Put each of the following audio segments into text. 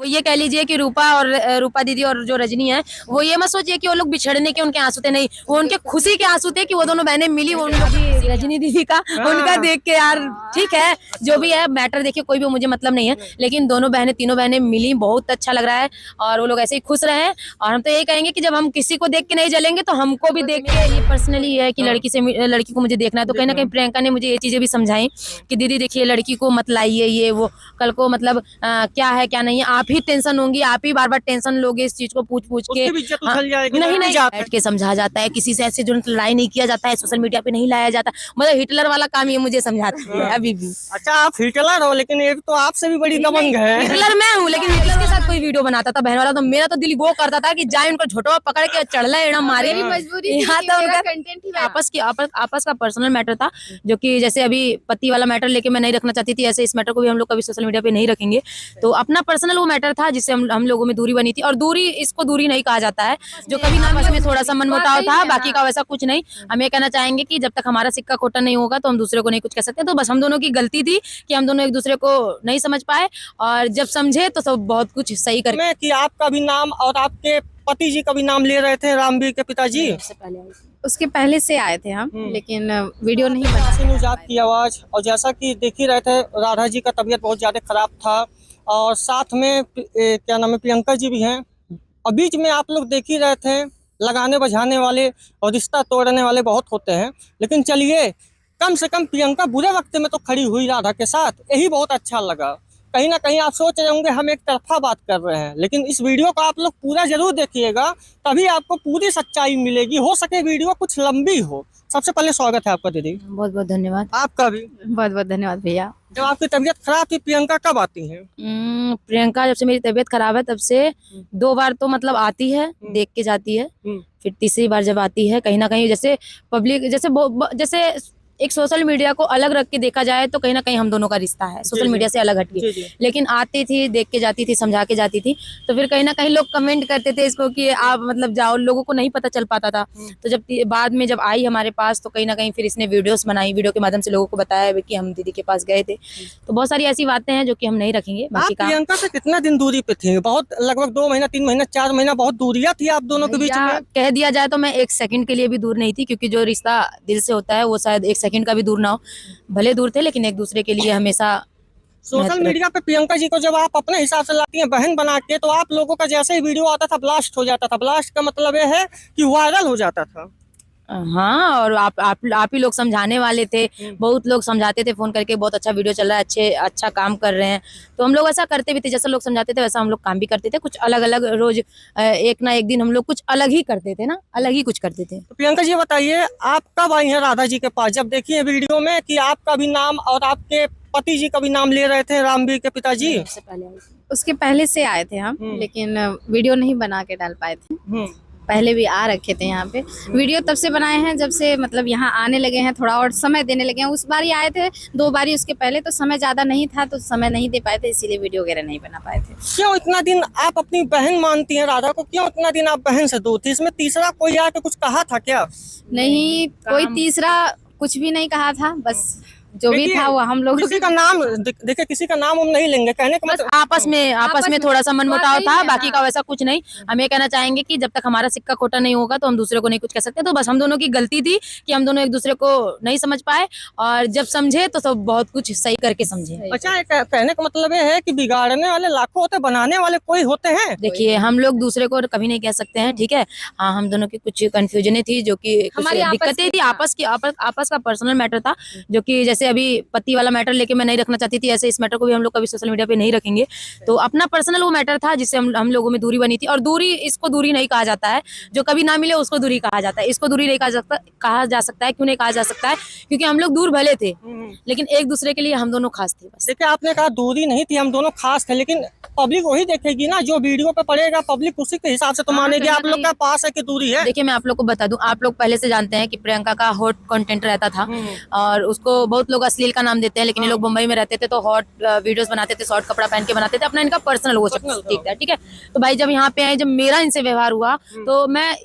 वो ये कह लीजिए कि रूपा दीदी और जो रजनी है, वो ये मत सोचिए कि वो लोग बिछड़ने के उनके आंसू थे, नहीं, वो उनके खुशी के आंसू थे कि वो दोनों बहनें मिली। वो उन लोग की रजनी दीदी का उनका देख के यार ठीक है, जो भी है मैटर देखिए, कोई भी मुझे मतलब नहीं है, लेकिन दोनों बहनें तीनों बहनें मिली, बहुत अच्छा लग रहा है और वो लोग ऐसे ही खुश रहे। और हम तो यही कहेंगे कि जब हम किसी को देख के नहीं जलेंगे तो हमको भी देख के, ये पर्सनली है कि लड़की को मुझे देखना है, तो कहीं ना कहीं प्रियंका ने मुझे ये चीजें भी समझाई कि दीदी देखिए लड़की को मत लाइए, ये वो कल को मतलब क्या है क्या नहीं है, आप ही टेंशन होंगी, आप ही बार बार टेंशन लोगे इस चीज को पूछ पूछ के। नहीं बैठ के समझा जाता है, किसी से ऐसे जो लड़ाई नहीं किया जाता है, सोशल मीडिया पे नहीं लाया जाता, मतलब हिटलर वाला काम ये मुझे समझाती है अभी भी। अच्छा आप हिटलर हो, लेकिन एक तो आपसे भी बड़ी दबंग है। हिटलर मैं हूँ, लेकिन हिटलर के साथ कोई वीडियो बनाता था बहन वाला तो मेरा तो दिल वो करता था कि जाए उनको झोटवा पकड़ के चढ़ला एड़ा मारे। यहाँ तो उनका कंटेंट आपस का पर्सनल मैटर था, जो कि जैसे अभी पति वाला मैटर लेके मैं नहीं रखना चाहती थी, ऐसे इस मैटर को भी हम लोग कभी सोशल मीडिया पे नहीं रखेंगे। तो अपना पर्सनल वो मैटर था जिससे हम लोगों में दूरी बनी थी, और दूरी इसको दूरी नहीं कहा जाता है, जो कभी ना में थोड़ा सा मनमुटाव था, बाकी का वैसा कुछ नहीं। हम ये कहना चाहेंगे कि जब तक हमारा सिक्का खोटा नहीं होगा तो हम दूसरे को नहीं कुछ कह सकते। तो बस हम दोनों की गलती थी कि हम दोनों एक दूसरे को नहीं समझ पाए, और जब समझे तो सब बहुत कुछ सही कर कि आपका भी नाम और आपके पति जी का भी नाम ले रहे थे, रामवीर के पिताजी। उसके पहले से आए थे हम, लेकिन वीडियो नहीं बना। न्यूज़ आपकी आवाज़, और जैसा कि देख ही रहे थे राधा जी का तबीयत बहुत ज़्यादा खराब था, और साथ में क्या नाम है प्रियंका जी भी हैं, और बीच में आप लोग देख ही रहे थे लगाने बजाने वाले और रिश्ता तोड़ने वाले बहुत होते हैं, लेकिन चलिए कम से कम प्रियंका बुरे वक्त में तो खड़ी हुई राधा के साथ, यही बहुत अच्छा लगा। कहीं ना कहीं आप सोच रहे होंगे हम एक तरफा बात कर रहे हैं, लेकिन इस वीडियो को आप लोग पूरा जरूर देखिएगा, तभी आपको पूरी सच्चाई मिलेगी। हो सके वीडियो कुछ लंबी हो। सबसे पहले स्वागत है आपका दीदी। बहुत बहुत धन्यवाद। आपका भी बहुत बहुत धन्यवाद भैया। जब आपकी तबीयत खराब थी प्रियंका कब आती है? प्रियंका जब से मेरी तबीयत खराब है तब से 2 बार तो मतलब आती है, देख के जाती है, फिर तीसरी बार जब आती है कहीं ना कहीं जैसे पब्लिक जैसे एक सोशल मीडिया को अलग रख के देखा जाए तो कहीं ना कहीं हम दोनों का रिश्ता है, सोशल मीडिया से अलग हटके, लेकिन आती थी, देख के जाती थी, समझा के जाती थी। तो फिर कहीं ना कहीं लोग कमेंट करते थे इसको कि आप मतलब जाओ, लोगों को नहीं पता चल पाता था। तो जब बाद में जब आई हमारे पास तो कहीं ना कहीं फिर इसने वीडियोस बनाई, वीडियो के माध्यम से लोगों को बताया कि हम दीदी के पास गए थे। तो बहुत सारी ऐसी बातें हैं जो कि हम नहीं रखेंगे। बाकी का प्रियंका से कितना दिन दूरी पे थे? बहुत लगभग 2 महीना 3 महीना 4 महीना, बहुत दूरियां थी आप दोनों के बीच में। कह दिया जाए तो मैं 1 सेकंड के लिए भी दूर नहीं थी, क्योंकि जो रिश्ता दिल से होता है वो शायद 1 सेकंड का भी दूर ना हो। भले दूर थे लेकिन एक दूसरे के लिए हमेशा। सोशल मीडिया पे प्रियंका जी को जब आप अपने हिसाब से लाती हैं बहन बना के, तो आप लोगों का जैसे ही वीडियो आता था ब्लास्ट हो जाता था। ब्लास्ट का मतलब ये है कि वायरल हो जाता था। हाँ, और आप ही लोग समझाने वाले थे, बहुत लोग समझाते थे फोन करके, बहुत अच्छा वीडियो चल रहा है, अच्छा काम कर रहे हैं। तो हम लोग ऐसा करते भी थे, जैसा लोग समझाते थे वैसा हम लोग काम भी करते थे। कुछ अलग अलग रोज एक ना एक दिन हम लोग कुछ अलग ही करते थे ना, अलग ही कुछ करते थे। तो प्रियंका जी बताइए आप कब आई हैं राधा जी के पास? जब देखिए वीडियो में कि आपका भी नाम और आपके पति जी का भी नाम ले रहे थे, रामवीर के पिताजी। उसके पहले से आए थे हम, लेकिन वीडियो नहीं बना के डाल पाए थे। पहले भी आ रखे थे यहाँ पे। वीडियो तब से बनाए हैं जब से मतलब यहाँ आने लगे हैं, थोड़ा और समय देने लगे हैं। उस बार ही आए थे, 2 बार उसके पहले तो समय ज्यादा नहीं था, तो समय नहीं दे पाए थे, इसीलिए वीडियो वगैरह नहीं बना पाए थे। क्यों इतना दिन आप अपनी बहन मानती हैं राधा को? क्यों इतना दिन आप बहन से दूर थी? इसमें तीसरा कोई आके कुछ कहा था क्या? नहीं, कोई तीसरा कुछ भी नहीं कहा था, बस जो भी था वो हम लोग। किसी का नाम देखिए, किसी का नाम हम नहीं लेंगे, कहने का मतलब आपस में थोड़ा सा मनमुटाव था, बाकी का वैसा कुछ नहीं। हम ये कहना चाहेंगे कि जब तक हमारा सिक्का खोटा नहीं होगा तो हम दूसरे को नहीं कुछ कह सकते। तो बस हम दोनों की गलती थी कि हम दोनों एक दूसरे को नहीं समझ पाए, और जब समझे तो सब बहुत कुछ सही करके समझे। अच्छा, कहने का मतलब ये है कि बिगाड़ने वाले लाखों होते, बनाने वाले कोई होते हैं। देखिए हम लोग दूसरे को कभी नहीं कह सकते हैं, ठीक है। हाँ, हम दोनों की कुछ कंफ्यूजन थी, जो कि हमारी दिक्कतें थी, आपस का पर्सनल मैटर था, जो कि जैसे अभी पति वाला मैटर लेके मैं नहीं रखना चाहती थी, ऐसे इस मैटर को भी हम लोग कभी सोशल मीडिया पे नहीं रखेंगे। तो अपना पर्सनल वो मैटर था जिससे हम लोगों में दूरी बनी थी, और दूरी इसको दूरी नहीं कहा जाता है, जो कभी ना मिले उसको दूरी कहा जाता है। इसको दूरी नहीं कहा जा सकता है। क्यों नहीं कहा जा सकता है? क्योंकि हम लोग दूर भले थे लेकिन एक दूसरे के लिए हम दोनों खास थे। बस देखिए आपने कहा दूरी नहीं थी, हम दोनों खास थे, लेकिन पब्लिक वही देखेगी ना जो वीडियो पे पड़ेगा, पब्लिक उसी के हिसाब से तो मानेगी आप लोग का पास है कि दूरी है। देखिए मैं आप लोग को बता दूं, आप लोग पहले से जानते हैं कि प्रियंका का हॉट कंटेंट रहता था, और उसको बहुत लोग अश्लील का नाम देते हैं, लेकिन ये लोग मुंबई में रहते थे तो हॉट वीडियोस बनाते थे, शॉर्ट कपड़ा पहन के बनाते थे, अपना इनका पर्सनल वो सब ठीक है, ठीक है। तो भाई जब यहाँ पे आए, जब मेरा इनसे व्यवहार हुआ तो मैं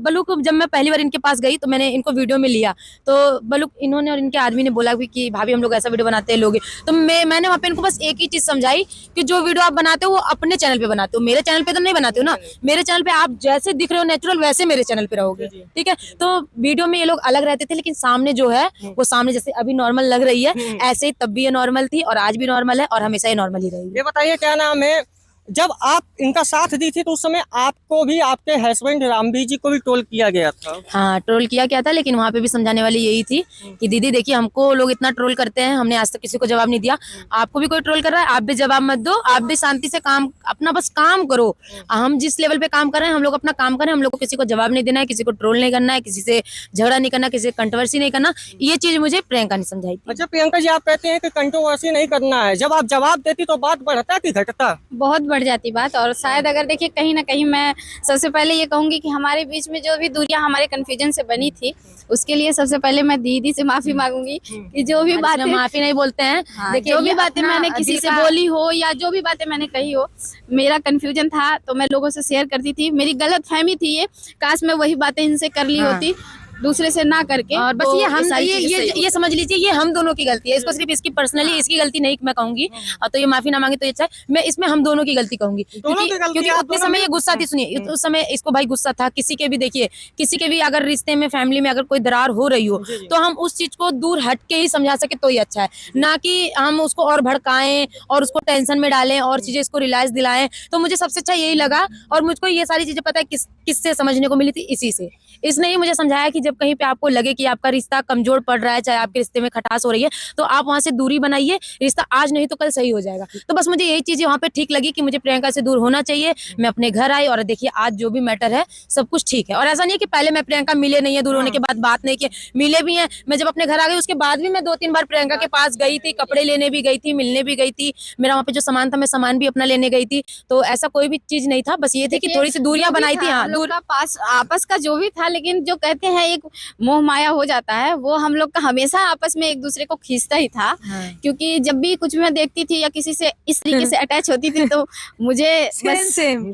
बलूक, जब मैं पहली बार इनके पास गई तो मैंने इनको वीडियो में लिया, तो बलूक इन्होंने और इनके आदमी ने बोला भी कि भाभी हम लोग ऐसा वीडियो बनाते हैं लोग, तो मैंने वहाँ पे इनको बस एक ही चीज समझाई कि जो वीडियो आप बनाते हो वो अपने चैनल पे बनाते हो, मेरे चैनल पे तो नहीं बनाते हो ना। मेरे चैनल पे आप जैसे दिख रहे हो नेचुरल, वैसे मेरे चैनल पे रहोगे, ठीक है। तो वीडियो में ये लोग अलग रहते थे, लेकिन सामने जो है वो सामने जैसे अभी नॉर्मल लग रही है, ऐसे ही तब भी ये नॉर्मल थी और आज भी नॉर्मल है और हमेशा ही नॉर्मल ही रहेगी। ये बताइए क्या नाम है, जब आप इनका साथ दी थी तो उस समय आपको भी, आपके हस्बैंड रामवीर जी को भी ट्रोल किया गया था। हाँ, ट्रोल किया क्या था, लेकिन वहाँ पे भी समझाने वाली यही थी कि दीदी देखिए हमको लोग इतना ट्रोल करते हैं, हमने आज तक किसी को जवाब नहीं दिया, आपको भी कोई ट्रोल कर रहा है आप भी जवाब मत दो, आप भी शांति से काम अपना बस काम करो। हम जिस लेवल पे काम कर रहे हैं हम लोग अपना काम करें, हम लोग को किसी को जवाब नहीं देना है, किसी को ट्रोल नहीं करना है, किसी से झगड़ा नहीं करना, किसी से कंट्रोवर्सी नहीं करना। ये चीज मुझे प्रियंका ने समझाई थी। अच्छा प्रियंका जी, आप कहते हैं कि कंट्रोवर्सी नहीं करना है, जब आप जवाब देती तो बात बढ़ता कि घटता? बहुत बढ़ जाती बात। और शायद अगर देखिए कहीं ना कहीं मैं सबसे पहले ये कहूंगी कि हमारे बीच में जो भी दूरियां हमारे कंफ्यूजन से बनी थी, उसके लिए सबसे पहले मैं दीदी से माफी मांगूंगी कि जो भी बातें, माफी नहीं बोलते हैं, देखिए जो भी बातें मैंने किसी से बोली हो या जो भी बातें मैंने कही हो, मेरा कंफ्यूजन था तो मैं लोगों से शेयर करती थी, मेरी गलत फहमी थी ये, काश मैं वही बातें इनसे कर ली होती दूसरे से ना करके। और बस तो ये हम ये ये समझ लीजिए ये हम दोनों की गलती है, इसको सिर्फ इसकी पर्सनली इसकी गलती नहीं मैं कहूंगी, तो ये माफी ना मांगे तो ये अच्छा है, मैं इसमें हम दोनों की गलती कहूंगी, क्योंकि उतने समय ये गुस्सा थी। सुनिए उस समय इसको भाई गुस्सा था, किसी के भी देखिए, किसी के भी अगर रिश्ते में फैमिली में अगर कोई दरार हो रही हो तो हम उस चीज को दूर हट के ही समझा सके तो ही अच्छा है, ना कि हम उसको और भड़काएं और उसको टेंशन में डालें और चीजें इसको रियलाइज दिलाएं। तो मुझे सबसे अच्छा यही लगा और मुझको ये सारी चीजें पता है किससे समझने को मिली थी, इसी से। इसने ही मुझे समझाया कि जब कहीं पे आपको लगे कि आपका रिश्ता कमजोर पड़ रहा है, चाहे आपके रिश्ते में खटास हो रही है, तो आप वहां से दूरी बनाइए, रिश्ता आज नहीं तो कल सही हो जाएगा। तो बस मुझे यही चीजें वहां पे ठीक लगी कि मुझे प्रियंका से दूर होना चाहिए। मैं अपने घर आई और देखिए आज जो भी मैटर है सब कुछ ठीक है, और ऐसा नहीं है कि पहले मैं प्रियंका मिले नहीं है, दूर होने के बाद बात नहीं की, मिले भी हैं। मैं जब अपने घर आ गई उसके बाद भी मैं 2-3 बार प्रियंका के पास गई थी, कपड़े लेने भी गई थी, मिलने भी गई थी, मेरा वहाँ पे जो सामान था मैं सामान भी अपना लेने गई थी। तो ऐसा कोई भी चीज नहीं था, बस ये थे कि थोड़ी सी दूरियां बनाई थी। हाँ, दूर पास आपस का जो भी था, लेकिन जो कहते हैं एक मोह माया हो जाता है, वो हम लोग का हमेशा आपस में एक दूसरे को खींचता ही था। क्योंकि जब भी कुछ मैं देखती थी या किसी से इस तरीके से अटैच होती थी तो मुझे सेम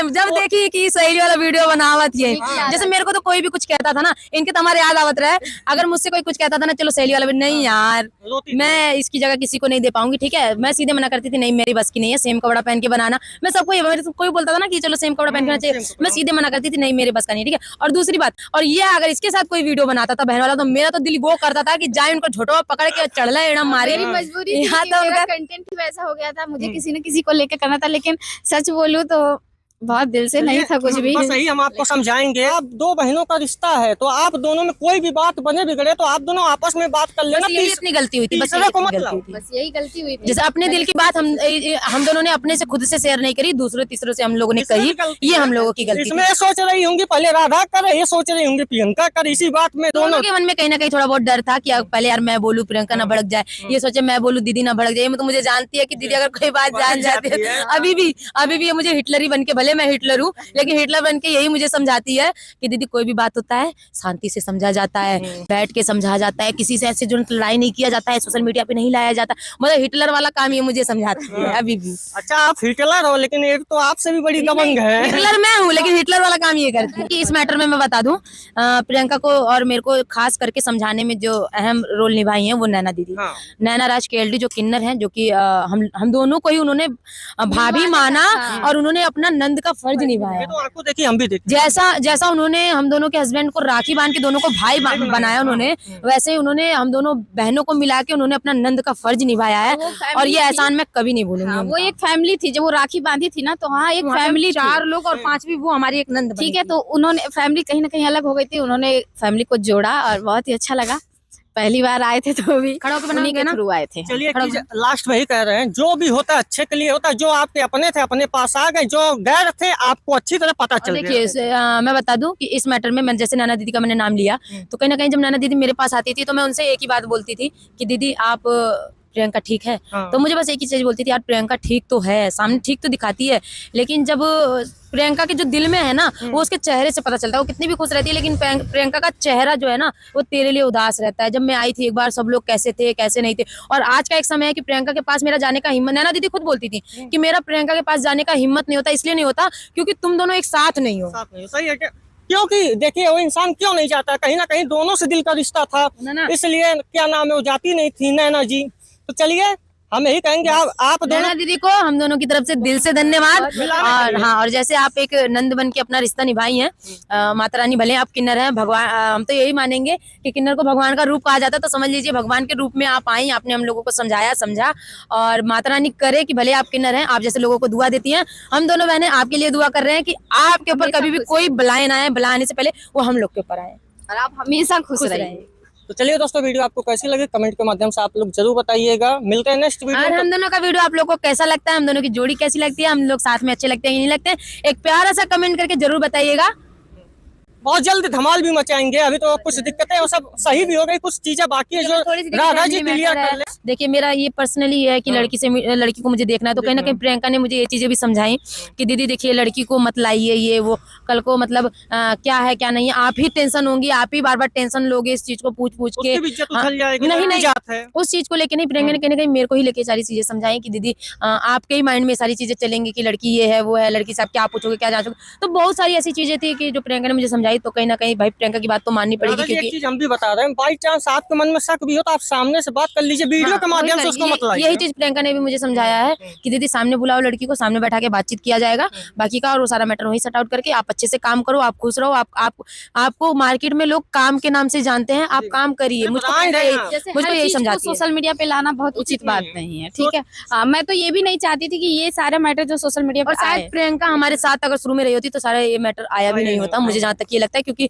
जब देखी कि सहेली वाला वीडियो बनावत ये, जैसे मेरे को तो कोई भी कुछ कहता था ना, इनके तो हमारे याद आवत रहे, अगर मुझसे कोई कुछ कहता था ना, चलो सहेली वाला वीडियो, नहीं यार मैं इसकी जगह किसी को नहीं दे पाऊंगी, ठीक है। मैं सीधे मना करती थी, नहीं मेरी बस की नहीं है सेम कपड़ा पहन के बनाना। मैं सबको कोई बोलता था ना कि चलो सेम कपड़ा पहन के चाहिए, मैं सीधे मना करती थी, नहीं मेरे बस का नहीं, ठीक है। और दूसरी बात, और ये अगर इसके साथ कोई वीडियो बनाता था बहन वाला, तो मेरा तो दिल वो करता था कि जाए उनको झोटो पकड़ के चढ़ ले एड़ा मारे। मेरी मजबूरी थी कि मेरा कंटेंट ही वैसा हो गया था, मुझे किसी न किसी को लेकर करना था। लेकिन सच बोलूं तो बहुत दिल से नहीं था कुछ भी। बस यही हम आपको समझाएंगे, आप दो बहनों का रिश्ता है तो आप दोनों में कोई भी बात बने बिगड़े तो आप दोनों आपस में बात कर लेना। यही इतनी गलती हुई थी, बस यही गलती हुई थी। जैसे अपने दिल की बात हम दोनों ने अपने से खुद से शेयर नहीं करी, दूसरे तीसरों से हम लोगों ने कही, ये हम लोगों की गलती। इसमें सोच रही होंगी पहले राधा करे, ये सोच रही होंगी प्रियंका कर, इसी बात में दोनों के मन में कहीं ना कहीं थोड़ा बहुत डर था कि पहले यार मैं बोलूं प्रियंका ना भड़क जाए, ये सोचे मैं बोलूं दीदी ना भड़क जाए। तो मुझे जानती है कि दीदी अगर कोई बात जान जाती है, अभी भी ये मुझे हिटलर ही बन के, भले मैं हिटलर हूँ लेकिन हिटलर बन के यही मुझे समझाती है कि दीदी कोई भी बात होता है शांति से समझा जाता है, बैठ के समझा जाता है, किसी से ऐसे जो लड़ाई नहीं किया जाता है, सोशल मीडिया पे नहीं लाया जाता। मतलब हिटलर वाला काम ये मुझे समझाती है अभी भी। अच्छा आप हिटलर हो, लेकिन एक तो आपसे भी बड़ी दबंग है। हिटलर मैं हूँ लेकिन हिटलर वाला काम ये करती है। इस मैटर में मैं बता दूं, प्रियंका को और मेरे को खास करके समझाने में जो अहम रोल निभाई है वो नैना दीदी। नैना राज केएलडी जो किन्नर हैं, जो कि हम दोनों को ही उन्होंने भाभी माना और उन्होंने अपना नंद का फर्ज निभाया। तो आपको देखिए हम भी देखिए, जैसा उन्होंने हम दोनों के हस्बैंड को राखी बांध के दोनों को भाई बनाया उन्होंने, वैसे ही उन्होंने हम दोनों बहनों को मिला के उन्होंने अपना नंद का फर्ज निभाया है और ये एहसान मैं कभी नहीं भूलूंगी। वो एक फैमिली थी, जब वो राखी बांधी थी ना तो हाँ एक फैमिली, 4 लोग और 5वीं वो हमारी एक नंद, ठीक है। तो उन्होंने फैमिली कहीं ना कहीं अलग हो गई थी, उन्होंने फैमिली को जोड़ा और बहुत ही अच्छा लगा। पहली बार आए थे तो भी उन्हीं के थ्रू आए थे। चलिए लास्ट में ही कह रहे हैं, जो भी होता है अच्छे के लिए होता है। जो आपके अपने थे अपने पास आ गए, जो गैर थे आपको अच्छी तरह पता चल गया। देखिए मैं बता दूं कि इस मैटर में मैं जैसे नैना दीदी का मैंने नाम लिया तो कहीं ना कहीं जब नैना दीदी मेरे पास आती थी तो मैं उनसे एक ही बात बोलती थी कि दीदी आप प्रियंका ठीक है। हाँ। तो मुझे बस एक ही चीज बोलती थी यार, प्रियंका ठीक तो है, सामने ठीक तो दिखाती है, लेकिन जब प्रियंका के जो दिल में है ना, वो उसके चेहरे से पता चलता है। वो कितनी भी खुश रहती है, लेकिन प्रियंका का चेहरा जो है ना, वो तेरे लिए उदास रहता है। जब मैं आई थी एक बार, सब लोग कैसे थे कैसे नहीं थे, और आज का एक समय है कि प्रियंका के पास मेरा जाने का हिम्मत, नैना दीदी खुद बोलती थी कि मेरा प्रियंका के पास जाने का हिम्मत नहीं होता। इसलिए नहीं होता क्योंकि तुम दोनों एक साथ नहीं हो। साथ नहीं, सही है क्या? क्योंकि देखिए वो इंसान क्यों नहीं जाता, कहीं ना कहीं दोनों से दिल का रिश्ता था, ना। इसलिए क्या नाम है वो जाती नहीं थी नैना जी। तो चलिए हम यही कहेंगे आप दोनों नैना दीदी को हम दोनों की तरफ से दिल से धन्यवाद। और हाँ, और जैसे आप एक नंद बन के अपना रिश्ता निभाई हैं, माता रानी भले आप किन्नर हैं, भगवान हम तो यही मानेंगे कि किन्नर को भगवान का रूप कहा जाता है। तो समझ लीजिए भगवान के रूप में आप आई, आपने हम लोगों को समझाया समझा, और माता रानी करे कि भले आप किन्नर हैं, आप जैसे लोगों को दुआ देती हैं, हम दोनों बहनें आपके लिए दुआ कर रहे हैं कि आपके ऊपर कभी भी कोई बलाएं ना आए, बला आने से पहले वो हम लोग के ऊपर आए और आप हमेशा खुश रहिए। तो चलिए दोस्तों, वीडियो आपको कैसी लगी कमेंट के माध्यम से आप लोग जरूर बताइएगा। मिलते हैं नेक्स्ट और वीडियो। हम दोनों का वीडियो आप लोग को कैसा लगता है, हम दोनों की जोड़ी कैसी लगती है, हम लोग साथ में अच्छे लगते हैं कि नहीं लगते हैं, एक प्यारा सा कमेंट करके जरूर बताइएगा। बहुत जल्द धमाल भी मचाएंगे। अभी तो कुछ दिक्कतें वो सब सही भी हो गई, कुछ चीजें बाकी है जो राधा जी क्लियर कर ले। देखिए मेरा ये पर्सनली है कि लड़की को मुझे देखना है, तो कहीं ना कहीं प्रियंका ने मुझे ये चीजें भी समझाई कि दीदी देखिए लड़की को मत लाइए, ये वो कल को मतलब क्या है क्या नहीं है, आप ही टेंशन होंगी, आप ही बार बार टेंशन लोगे इस चीज को पूछ पूछ के। उसकी भी इज्जत उछल जाएगी, नहीं लड़की नहीं, जात है। उस चीज को लेके नहीं, प्रियंका ने कहीं ना कहीं मेरे को ही लेके सारी चीजें समझाई कि दीदी आपके ही माइंड में सारी चीजें चलेंगी कि लड़की ये है वो है, लड़की से आप क्या पूछोगे क्या जान सकोगे। तो बहुत सारी ऐसी चीजें थी कि जो प्रियंका ने मुझे समझाई। तो कहीं ना कहीं भाई प्रियंका की बात तो माननी पड़ेगी, राधा जी, एक क्योंकि चीज हम भी बता रहे हैं, बाई चांस आपके मन में शक भी हो तो आप सामने से बात कर लीजिए, वीडियो के माध्यम से उसको मत लाइए। यही चीज प्रियंका ने भी मुझे समझाया है कि दीदी सामने बुलाओ लड़की को, सामने बैठा के बातचीत किया जाएगा, बाकी का और वो सारा मैटर वही सट आउट करके आप अच्छे से काम करो, आप खुश रहो। आपको मार्केट में लोग काम के नाम से जानते हैं, आप काम करिए। मुझको यही समझाती है। सोशल मीडिया पे लाना बहुत उचित बात नहीं है, ठीक है। मैं तो ये भी नहीं चाहती थी कि ये सारा मैटर जो सोशल मीडिया पर शायद प्रियंका हमारे साथ अगर शुरू में रही होती तो सारा ये मैटर आया भी नहीं होता, मुझे जहाँ तक ये लगता है। क्योंकि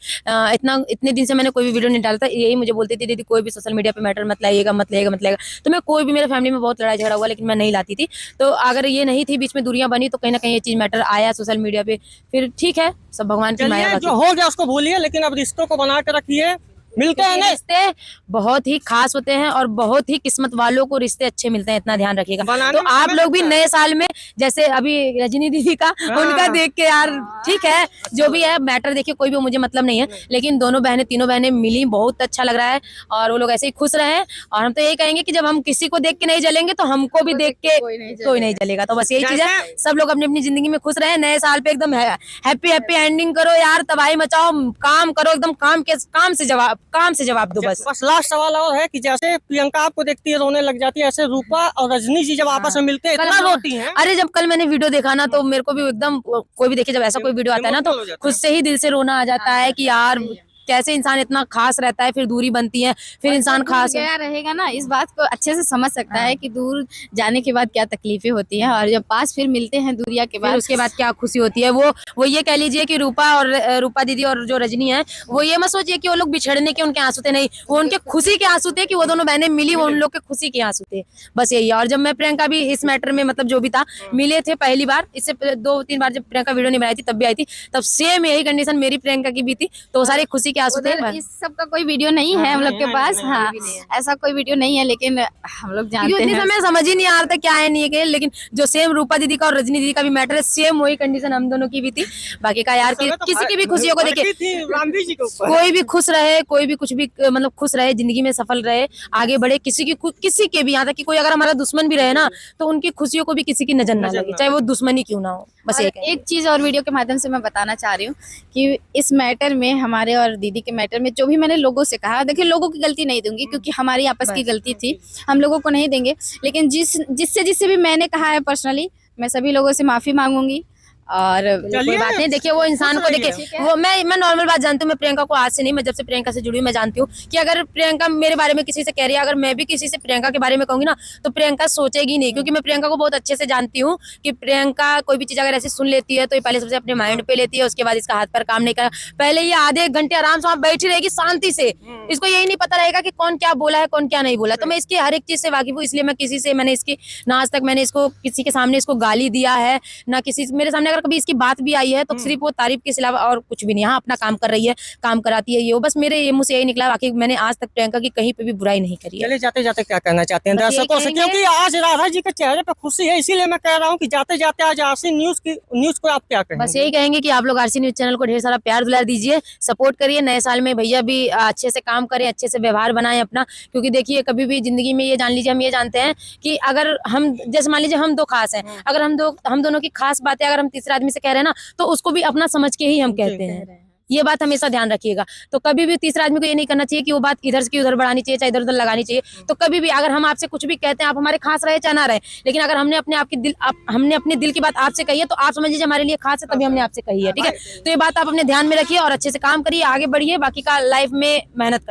इतने दिन से मैंने कोई भी वीडियो नहीं डाला था, यही मुझे बोलती थी दीदी कोई भी सोशल मीडिया पे मैटर मत लाइएगा मत लाइएगा। तो मैं कोई भी, मेरे फैमिली में बहुत लड़ाई झगड़ा हुआ लेकिन मैं नहीं लाती थी। तो अगर ये नहीं थी, बीच में दूरियां बनी, तो कहीं ना कहीं ये चीज मैटर आया सोशल मीडिया पे। फिर ठीक है, सब भगवान की माया। जो हो गया उसको भूलिए, लेकिन अब रिश्तों को बना के रखिए। मिलते हैं ना, रिश्ते बहुत ही खास होते हैं और बहुत ही किस्मत वालों को रिश्ते अच्छे मिलते हैं, इतना ध्यान रखिएगा। तो आप लोग भी नए साल में, जैसे अभी रजनी दीदी का उनका देख के यार ठीक है, जो भी है मैटर देखिए, कोई भी मुझे मतलब नहीं है, लेकिन दोनों बहनें तीनों बहनें मिली, बहुत अच्छा लग रहा है और वो लोग ऐसे ही खुश रहे। और हम तो यही कहेंगे कि जब हम किसी को देख के नहीं जलेंगे तो हमको भी देख के कोई नहीं जलेगा। तो बस यही चीज है, सब लोग अपनी अपनी जिंदगी में खुश रहे, नए साल पे एकदम हैप्पी एंडिंग करो यार, तबाही मचाओ, काम करो एकदम, काम से जवाब दो। बस लास्ट सवाल और है कि जैसे प्रियंका आपको देखती है रोने लग जाती है, ऐसे रूपा और रजनी जी जब आपस में मिलते हैं इतना रोती हैं। अरे जब कल मैंने वीडियो देखा ना, तो मेरे को भी एकदम, कोई भी देखे जब ऐसा कोई वीडियो आता है ना, तो खुद से ही दिल से रोना आ जाता है कि यार कैसे इंसान इतना खास रहता है, फिर दूरी बनती है, फिर इंसान खास गया रहेगा ना, इस बात को अच्छे से समझ सकता है कि दूर जाने के बाद क्या तकलीफें होती हैं, और जब पास फिर मिलते हैं दूरिया के बाद, उसके बाद क्या खुशी होती है। वो ये कह लीजिए कि रूपा दीदी और जो रजनी है, वो ये मत सोचिए कि वो लोग बिछड़ने के उनके आंसू थे, नहीं, वो उनके खुशी के आंसू थे कि वो दोनों बहनें मिली, वो उन लोग के खुशी के आंसू थे, बस यही। और जब मैं प्रियंका भी इस मैटर में मतलब जो भी था, मिले थे पहली बार, इससे 2-3 बार जब प्रियंका वीडियो नहीं बनाई थी तब भी आई थी, तब सेम यही कंडीशन मेरी प्रियंका की भी थी, तो सारे खुशी के आंसू थे। सबका कोई वीडियो नहीं है हम लोग के पास, हाँ ऐसा कोई वीडियो नहीं है, लेकिन हम लोग जानते हैं, समय समझ ही नहीं आ रहा था क्या है नहीं है, लेकिन जो सेम रूपा दीदी का और रजनी दीदी का भी मैटर है, सेम वही कंडीशन हम दोनों की भी थी। बाकी का यार किसी की भी खुशियों को देखिए, कोई भी खुश रहे, कोई भी कुछ भी मतलब खुश रहे, जिंदगी में सफल रहे, आगे बढ़े, किसी के भी, यहाँ तक कि कोई अगर हमारा दुश्मन भी रहे ना, तो उनकी खुशियों को भी किसी की नजर ना लगे, चाहे वो दुश्मनी क्यों ना हो। बस एक चीज और वीडियो के माध्यम से मैं बताना चाह रही हूँ कि इस मैटर में, हमारे और दीदी के मैटर में, जो भी मैंने लोगों से कहा, देखिए लोगों की गलती नहीं दूंगी क्योंकि हमारी आपस की गलती थी, हम लोगों को नहीं देंगे, लेकिन जिससे भी मैंने कहा है पर्सनली, मैं सभी लोगों से माफी मांगूंगी। और कोई बात नहीं, देखिए वो इंसान को देखिए, वो मैं नॉर्मल बात जानती हूँ, मैं प्रियंका को आज से नहीं, मैं जब से प्रियंका से जुड़ी हूँ मैं जानती हूँ कि अगर प्रियंका मेरे बारे में किसी से कह रही है, अगर मैं भी किसी से प्रियंका के बारे में कहूंगी ना, तो प्रियंका सोचेगी नहीं, क्योंकि मैं प्रियंका को बहुत अच्छे से जानती हूँ कि प्रियंका कोई भी चीज अगर ऐसे सुन लेती है तो ये पहले सबसे अपने माइंड पे लेती है, उसके बाद इसका हाथ पर काम नहीं करा, पहले ये आधे एक घंटे आराम से वहाँ बैठी रहेगी शांति से, इसको यही नहीं पता रहेगा कि कौन क्या बोला है कौन क्या नहीं बोला। तो मैं इसकी हर एक चीज से वाकिफ हूँ, इसलिए मैं किसी से, मैंने इसकी ना आज तक मैंने इसको किसी के सामने इसको गाली दिया है ना, किसी मेरे सामने अगर अगर कभी इसकी बात भी आई है तो सिर्फ वो तारीफ के सिवा और कुछ भी नहीं। हाँ, अपना काम कर रही है, काम कराती है, ये वो, बस मेरे ये मुंह से यही निकला। बाकी मैंने आज तक प्रियंका की कहीं पे भी बुराई नहीं करी है। चलिए जाते जाते क्या कहना चाहते हैं बस यही दर्शकों से, कहेंगे- क्योंकि आज राधा जी के चेहरे पे खुशी है, इसीलिए मैं कह रहा हूँ कि जाते जाते आज आरसी न्यूज को आप क्या कहेंगे? बस यही कहेंगे कि आप लोग आरसी न्यूज चैनल को ढेर सारा प्यार दुलार दीजिए, सपोर्ट करिए। नए साल में भैया भी अच्छे से काम करें, अच्छे से व्यवहार बनाएं अपना, क्योंकि देखिए कभी भी जिंदगी में ये जान लीजिए, हम ये जानते हैं कि अगर हम, जैसे मान लीजिए हम दो खास हैं, अगर हम दोनों की खास बातें अगर हम तीसरे आदमी से कह रहे हैं ना, तो उसको भी अपना समझ के ही हम कहते हैं। ये बात हमेशा ध्यान रखिएगा। तो कभी भी तीसरे आदमी को ये नहीं करना चाहिए कि वो बात इधर से उधर बढ़ानी चाहिए, चाहे इधर उधर लगानी चाहिए। तो कभी भी अगर हम आपसे कुछ भी कहते हैं, आप हमारे खास रहे चाहे ना रहे, लेकिन अगर हमने अपने दिल की बात आपसे कही है तो आप समझ लीजिए हमारे लिए खास है, तभी हमने आपसे कही है, ठीक है। तो ये बात आप अपने ध्यान में रखिए और अच्छे से काम करिए, आगे बढ़िए, बाकी का लाइफ में मेहनत